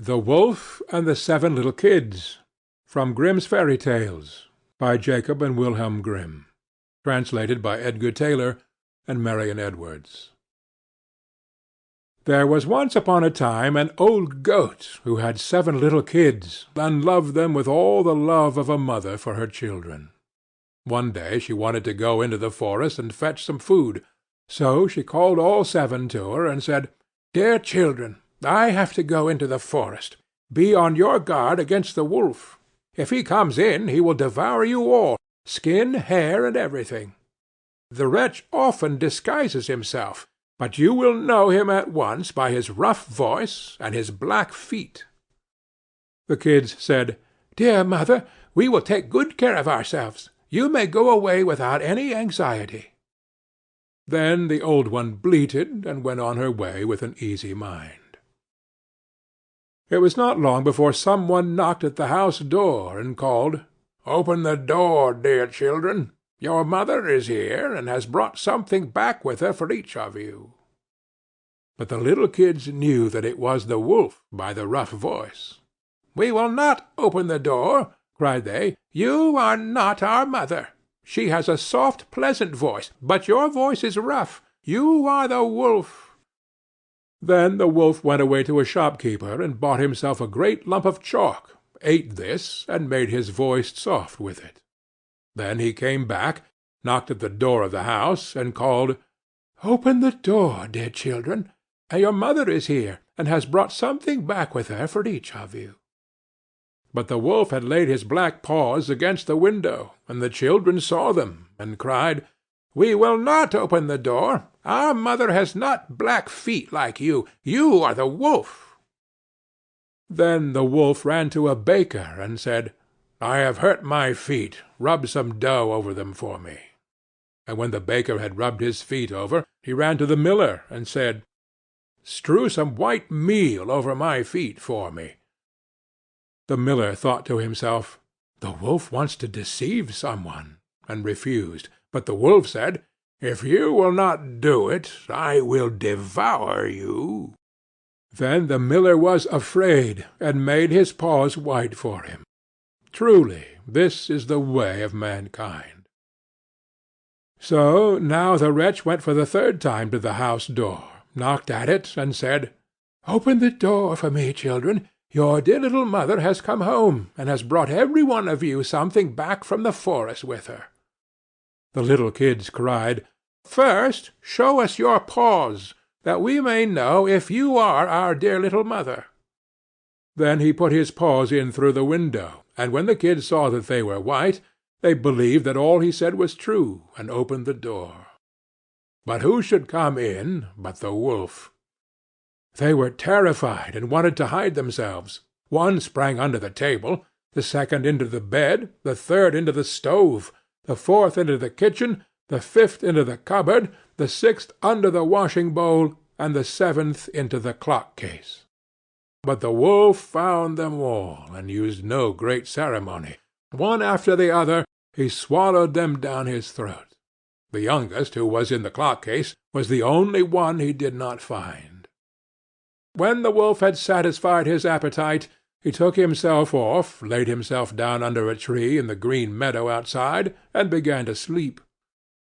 The Wolf and the Seven Little Kids. From Grimm's Fairy Tales, by Jacob and Wilhelm Grimm. Translated by Edgar Taylor and Marion Edwards. There was once upon a time an old goat who had 7 little kids, and loved them with all the love of a mother for her children. One day she wanted to go into the forest and fetch some food, so she called all 7 to her and said, "Dear children, I have to go into the forest. Be on your guard against the wolf. If he comes in, he will devour you all, skin, hair, and everything. The wretch often disguises himself, but you will know him at once by his rough voice and his black feet." The kids said, "Dear mother, we will take good care of ourselves. You may go away without any anxiety." Then the old one bleated and went on her way with an easy mind. It was not long before some one knocked at the house door and called, "Open the door, dear children. Your mother is here, and has brought something back with her for each of you." But the little kids knew that it was the wolf by the rough voice. "We will not open the door," cried they. "You are not our mother. She has a soft, pleasant voice, but your voice is rough. You are the wolf." Then the wolf went away to a shopkeeper and bought himself a great lump of chalk, ate this, and made his voice soft with it. Then he came back, knocked at the door of the house, and called, "Open the door, dear children. Your mother is here, and has brought something back with her for each of you." But the wolf had laid his black paws against the window, and the children saw them, and cried, "We will not open the door. Our mother has not black feet like you. You are the wolf." Then the wolf ran to a baker and said, "I have hurt my feet. Rub some dough over them for me." And when the baker had rubbed his feet over, he ran to the miller and said, "Strew some white meal over my feet for me." The miller thought to himself, "The wolf wants to deceive some one," and refused. But the wolf said, "If you will not do it, I will devour you." Then the miller was afraid, and made his paws white for him. Truly, this is the way of mankind. So now the wretch went for the 3rd time to the house door, knocked at it, and said, "Open the door for me, children. Your dear little mother has come home, and has brought every one of you something back from the forest with her." The little kids cried, "First show us your paws, that we may know if you are our dear little mother." Then he put his paws in through the window, and when the kids saw that they were white, they believed that all he said was true, and opened the door. But who should come in but the wolf? They were terrified, and wanted to hide themselves. One sprang under the table, the second into the bed, the third into the stove, the 4th into the kitchen, the 5th into the cupboard, the 6th under the washing-bowl, and the 7th into the clock-case. But the wolf found them all, and used no great ceremony. One after the other he swallowed them down his throat. The youngest, who was in the clock-case, was the only one he did not find. When the wolf had satisfied his appetite, he took himself off, laid himself down under a tree in the green meadow outside, and began to sleep.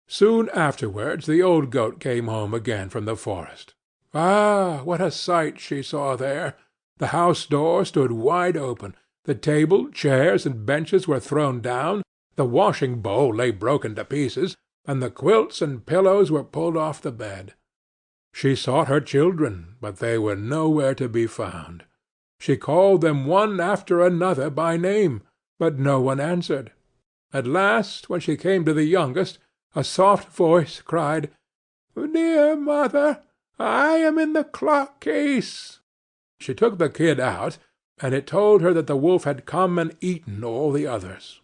Soon afterwards the old goat came home again from the forest. Ah, what a sight she saw there! The house door stood wide open, the table, chairs, and benches were thrown down, the washing-bowl lay broken to pieces, and the quilts and pillows were pulled off the bed. She sought her children, but they were nowhere to be found. She called them one after another by name, but no one answered. At last, when she came to the youngest, a soft voice cried, "Dear mother, I am in the clock-case." She took the kid out, and it told her that the wolf had come and eaten all the others.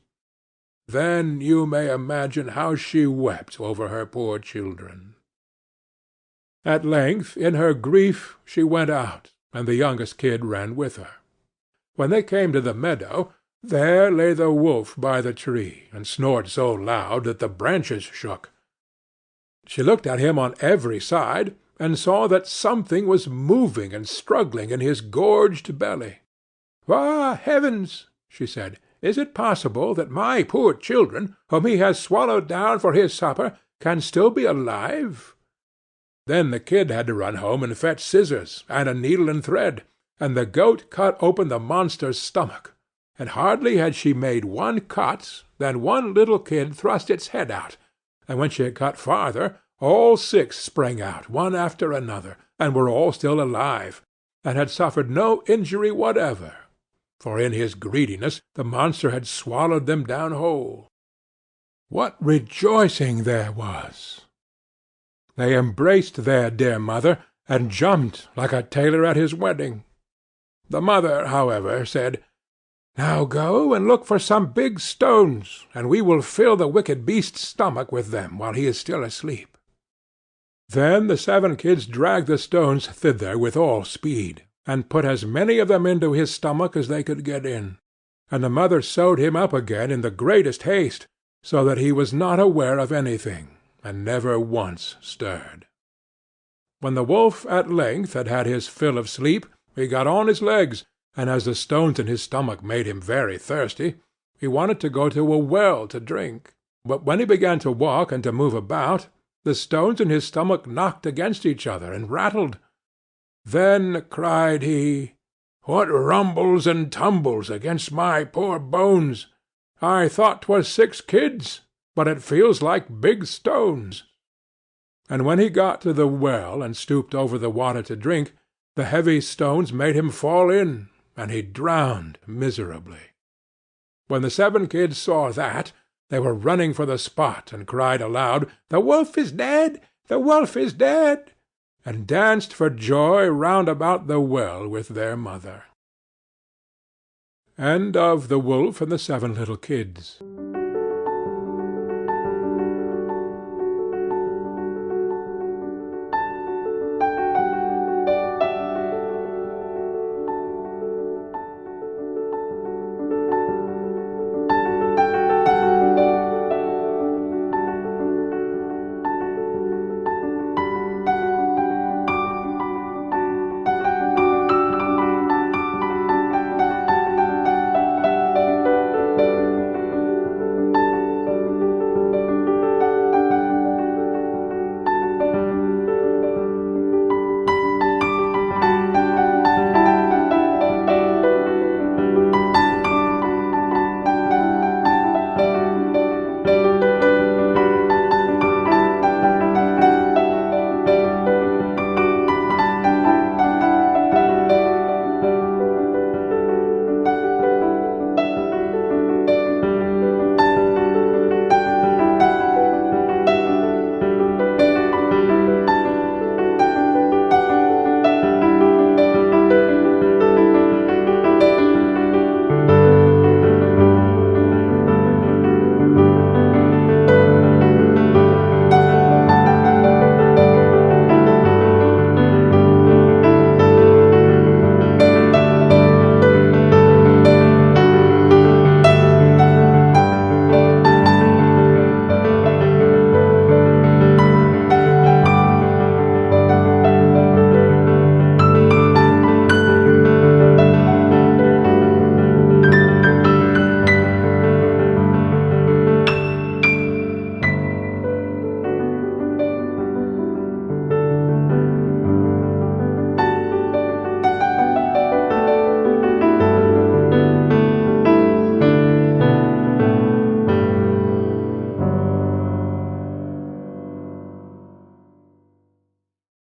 Then you may imagine how she wept over her poor children. At length, in her grief, she went out, and the youngest kid ran with her. When they came to the meadow, there lay the wolf by the tree, and snored so loud that the branches shook. She looked at him on every side, and saw that something was moving and struggling in his gorged belly. "Ah, heavens!" she said, "is it possible that my poor children, whom he has swallowed down for his supper, can still be alive?" Then the kid had to run home and fetch scissors, and a needle and thread, and the goat cut open the monster's stomach, and hardly had she made one cut than one little kid thrust its head out, and when she had cut farther, all 6 sprang out, one after another, and were all still alive, and had suffered no injury whatever, for in his greediness the monster had swallowed them down whole. What rejoicing there was! They embraced their dear mother, and jumped like a tailor at his wedding. The mother, however, said, "Now go and look for some big stones, and we will fill the wicked beast's stomach with them while he is still asleep." Then the 7 kids dragged the stones thither with all speed, and put as many of them into his stomach as they could get in, and the mother sewed him up again in the greatest haste, so that he was not aware of anything, and never once stirred. When the wolf at length had had his fill of sleep, he got on his legs, and as the stones in his stomach made him very thirsty, he wanted to go to a well to drink. But when he began to walk and to move about, the stones in his stomach knocked against each other and rattled. Then cried he, "What rumbles and tumbles against my poor bones? I thought 'twas 6 kids, but it feels like big stones." And when he got to the well and stooped over the water to drink, the heavy stones made him fall in, and he drowned miserably. When the 7 kids saw that, they were running for the spot, and cried aloud, "The wolf is dead! The wolf is dead!" and danced for joy round about the well with their mother. End of The Wolf and the 7 Little Kids.